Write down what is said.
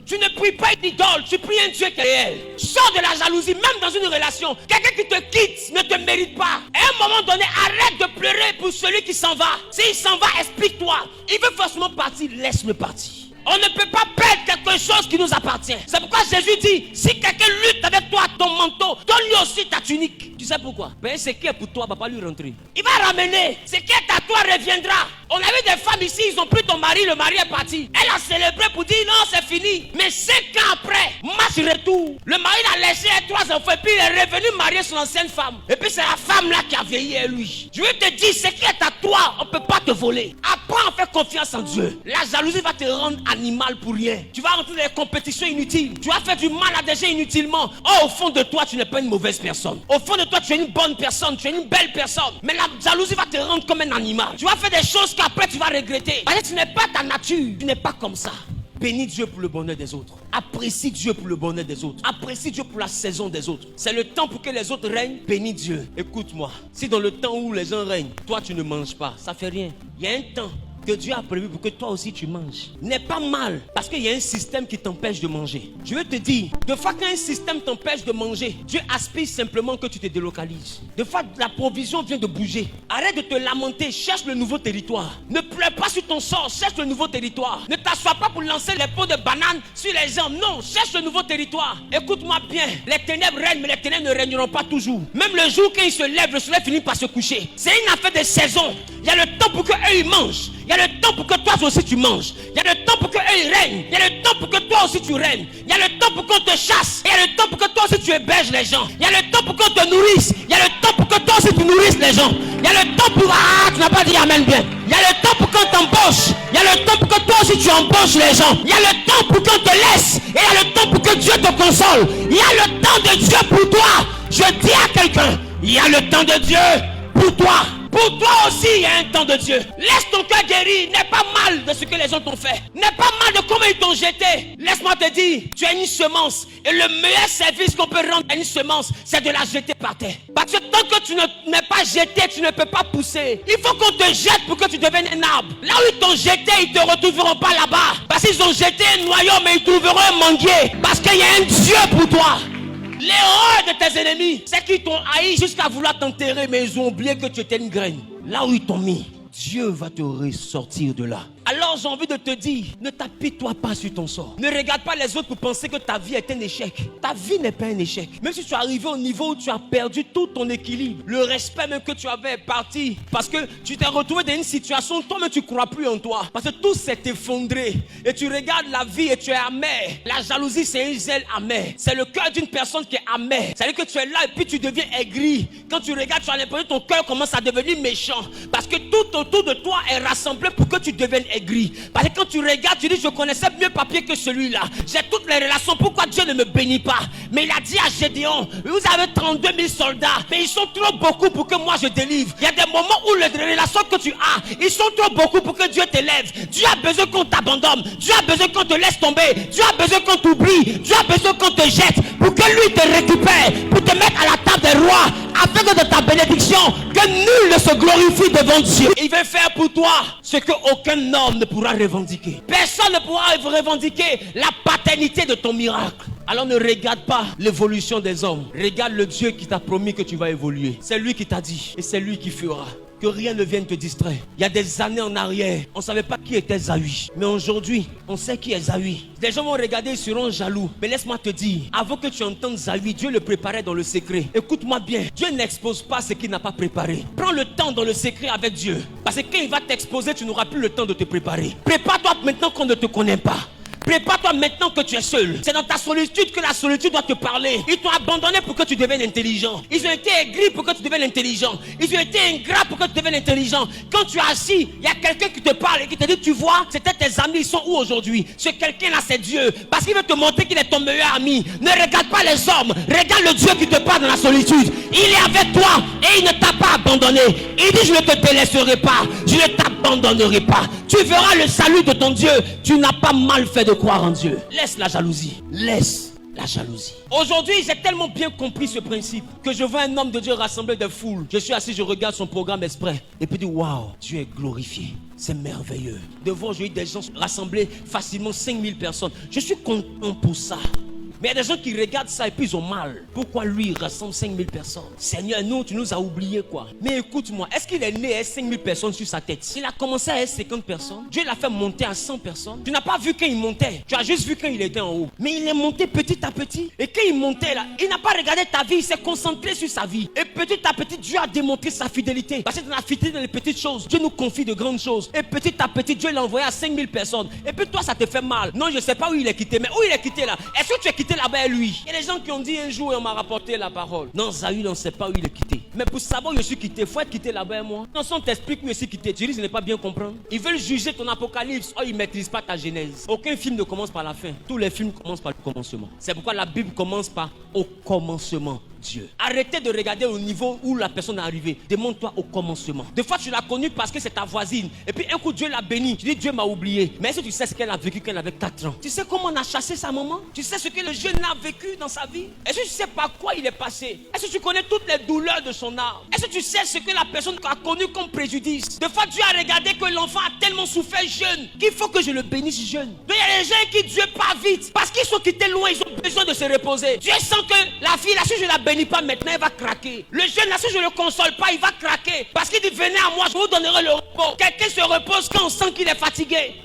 Tu ne pries pas une idole, tu pries un Dieu qui est réel. Sors de la jalousie, même dans une relation. Quelqu'un qui te quitte ne te mérite pas. À un moment donné, arrête de pleurer pour celui qui s'en va. S'il s'en va, explique-toi. Il veut forcément partir, laisse-le partir. On ne peut pas perdre quelque chose qui nous appartient. C'est pourquoi Jésus dit, si quelqu'un lutte avec toi ton manteau, donne-lui aussi ta tunique. Tu sais pourquoi? Ben, ce qui est pour toi, va pas lui rentrer. Il va ramener. Ce qui est à toi reviendra. On a vu des femmes ici, ils ont pris ton mari, le mari est parti. Elle a célébré pour dire non, c'est fini. Mais 5 ans après, match retour. Le mari l'a laissé avec 3 enfants, et puis il est revenu marier son ancienne femme. Et puis c'est la femme là qui a vieilli à lui. Je vais te dire, ce qui est à toi, on ne peut pas te voler. Apprends à faire confiance en Dieu. La jalousie va te rendre animal pour rien. Tu vas rentrer dans des compétitions inutiles. Tu vas faire du mal à des gens inutilement. Oh, au fond de toi, tu n'es pas une mauvaise personne. Au fond de toi, tu es une bonne personne, tu es une belle personne. Mais la jalousie va te rendre comme un animal. Tu vas faire des choses qu'après tu vas regretter. Parce que tu n'es pas ta nature. Tu n'es pas comme ça. Bénis Dieu pour le bonheur des autres. Apprécie Dieu pour le bonheur des autres. Apprécie Dieu pour la saison des autres. C'est le temps pour que les autres règnent. Bénis Dieu. Écoute-moi. Si dans le temps où les gens règnent, toi tu ne manges pas, ça fait rien. Il y a un temps que Dieu a prévu pour que toi aussi tu manges. N'est pas mal parce qu'il y a un système qui t'empêche de manger. Je veux te dire, de fois qu'un système t'empêche de manger, Dieu aspire simplement que tu te délocalises. De fois la provision vient de bouger. Arrête de te lamenter, cherche le nouveau territoire. Ne pleure pas sur ton sort, cherche le nouveau territoire. Ne t'assois pas pour lancer les pots de bananes sur les gens. Non, cherche le nouveau territoire. Écoute-moi bien, les ténèbres règnent, mais les ténèbres ne régneront pas toujours. Même le jour quand ils se lèvent, le soleil finit par se coucher. C'est une affaire de saison. Il y a le temps pour qu'eux ils mangent. Il y a le temps pour que toi aussi tu manges. Il y a le temps pour qu'eux ils règnent. Il y a le temps pour que toi aussi tu règnes. Il y a le temps pour qu'on te chasse. Il y a le temps pour que toi aussi tu héberges les gens. Il y a le temps pour qu'on te nourrisse. Il y a le temps pour que toi aussi tu nourrisses les gens. Il y a le temps pour... Ah, tu n'as pas dit amen bien. Il y a le temps pour qu'on t'embauche. Il y a le temps pour que toi aussi tu embauches les gens. Il y a le temps pour qu'on te laisse. Et il y a le temps pour que Dieu te console. Il y a le temps de Dieu pour toi. Je dis à quelqu'un, il y a le temps de Dieu pour toi. Pour toi aussi, il y a un temps de Dieu. Laisse ton cœur guéri. N'aie pas mal de ce que les gens t'ont fait. N'aie pas mal de comment ils t'ont jeté. Laisse-moi te dire, tu as une semence. Et le meilleur service qu'on peut rendre à une semence, c'est de la jeter par terre. Parce que tant que tu n'es pas jeté, tu ne peux pas pousser. Il faut qu'on te jette pour que tu deviennes un arbre. Là où ils t'ont jeté, ils ne te retrouveront pas là-bas. Parce qu'ils ont jeté un noyau, mais ils trouveront un manguier. Parce qu'il y a un Dieu pour toi. L'erreur de tes ennemis, c'est qu'ils t'ont haï jusqu'à vouloir t'enterrer, mais ils ont oublié que tu étais une graine. Là où ils t'ont mis, Dieu va te ressortir de là. Alors j'ai envie de te dire, ne t'apitoie pas sur ton sort. Ne regarde pas les autres pour penser que ta vie est un échec. Ta vie n'est pas un échec. Même si tu es arrivé au niveau où tu as perdu tout ton équilibre, le respect même que tu avais est parti. Parce que tu t'es retrouvé dans une situation où toi-même tu ne crois plus en toi. Parce que tout s'est effondré. Et tu regardes la vie et tu es amer. La jalousie c'est une zèle amère. C'est le cœur d'une personne qui est amère. C'est-à-dire que tu es là et puis tu deviens aigri. Quand tu regardes, tu as l'impression que ton cœur commence à devenir méchant. Parce que tout autour de toi est rassemblé pour que tu deviennes aigri. Parce que quand tu regardes, tu dis je connaissais mieux papier que celui-là. J'ai toutes les relations. Pourquoi Dieu ne me bénit pas? Mais il a dit à Gédéon, vous avez 32 000 soldats, mais ils sont trop beaucoup pour que moi je délivre. Il y a des moments où les relations que tu as, ils sont trop beaucoup pour que Dieu t'élève. Dieu a besoin qu'on t'abandonne. Dieu a besoin qu'on te laisse tomber. Dieu a besoin qu'on t'oublie. Dieu a besoin qu'on te jette pour que lui te récupère, pour te mettre à la table des rois, afin que de ta bénédiction, que nul ne se glorifie devant Dieu. Il veut faire pour toi ce qu'aucun homme ne pourra revendiquer. Personne ne pourra revendiquer la paternité de ton miracle. Alors ne regarde pas l'évolution des hommes. Regarde le Dieu qui t'a promis que tu vas évoluer. C'est lui qui t'a dit et c'est lui qui fera. Que rien ne vienne te distraire. Il y a des années en arrière, on ne savait pas qui était Esaü. Mais aujourd'hui, on sait qui est Esaü. Les gens vont regarder, ils seront jaloux. Mais laisse-moi te dire, avant que tu entendes Esaü, Dieu le préparait dans le secret. Écoute-moi bien, Dieu n'expose pas ce qu'il n'a pas préparé. Prends le temps dans le secret avec Dieu. Parce que quand il va t'exposer, tu n'auras plus le temps de te préparer. Prépare-toi maintenant qu'on ne te connaît pas. Prépare-toi maintenant que tu es seul. C'est dans ta solitude que la solitude doit te parler. Ils t'ont abandonné pour que tu deviennes intelligent. Ils ont été aigris pour que tu deviennes intelligent. Ils ont été ingrats pour que tu deviennes intelligent. Quand tu es assis, il y a quelqu'un qui te parle et qui te dit, tu vois, c'était tes amis, ils sont où aujourd'hui? Ce quelqu'un-là, c'est Dieu. Parce qu'il veut te montrer qu'il est ton meilleur ami. Ne regarde pas les hommes. Regarde le Dieu qui te parle dans la solitude. Il est avec toi et il ne t'a pas abandonné. Il dit, je ne te délaisserai pas. Je ne t'abandonnerai pas. Tu verras le salut de ton Dieu. Tu n'as pas mal fait de croire en Dieu. Laisse la jalousie. Laisse la jalousie. Aujourd'hui, j'ai tellement bien compris ce principe que je vois un homme de Dieu rassembler des foules. Je suis assis, je regarde son programme exprès et puis dis waouh, Dieu est glorifié. C'est merveilleux de voir aujourd'hui des gens rassembler facilement 5000 personnes. Je suis content pour ça. Mais il y a des gens qui regardent ça et puis ils ont mal. Pourquoi lui il rassemble 5000 personnes? Seigneur, nous, tu nous as oubliés quoi. Mais écoute-moi, est-ce qu'il est né à 5000 personnes sur sa tête? Il a commencé à 50 personnes. Dieu l'a fait monter à 100 personnes. Tu n'as pas vu quand il montait. Tu as juste vu quand il était en haut. Mais il est monté petit à petit. Et quand il montait là, il n'a pas regardé ta vie. Il s'est concentré sur sa vie. Et petit à petit, Dieu a démontré sa fidélité. Parce que dans la fidélité dans les petites choses, Dieu nous confie de grandes choses. Et petit à petit, Dieu l'a envoyé à 5000 personnes. Et puis toi, ça te fait mal. Non, je ne sais pas où il est quitté. Mais où il est quitté là? Est-ce que tu es quitté là-bas lui? Il y a des gens qui ont dit un jour et on m'a rapporté la parole. Non, Zahul, on ne sait pas où il est quitté. Mais pour savoir où je suis quitté, il faut être quitté là-bas et moi. Non, si on t'explique où je suis quitté, tu dis que je n'ai pas bien comprendre. Ils veulent juger ton apocalypse. Oh, ils ne maîtrisent pas ta genèse. Aucun film ne commence par la fin. Tous les films commencent par le commencement. C'est pourquoi la Bible commence par au commencement. Dieu. Arrêtez de regarder au niveau où la personne est arrivée. Demande-toi au commencement. Des fois, tu l'as connue parce que c'est ta voisine. Et puis, un coup, Dieu l'a bénie. Tu dis, Dieu m'a oublié. Mais est-ce que tu sais ce qu'elle a vécu quand elle avait 4 ans? Tu sais comment on a chassé sa maman? Tu sais ce que le jeune a vécu dans sa vie? Est-ce que tu sais par quoi il est passé? Est-ce que tu connais toutes les douleurs de son âme? Est-ce que tu sais ce que la personne a connu comme préjudice? Des fois, Dieu a regardé que l'enfant a tellement souffert jeune qu'il faut que je le bénisse jeune. Donc, il y a des gens qui Dieu pas vite parce qu'ils sont quittés loin, ils ont besoin de se reposer. Dieu sent que la fille, là, si je la bénis pas maintenant, elle va craquer. Le jeune là, si je ne le console pas, il va craquer. Parce qu'il dit, venez à moi, je vous donnerai le repos. Quelqu'un se repose quand on sent qu'il est fatigué.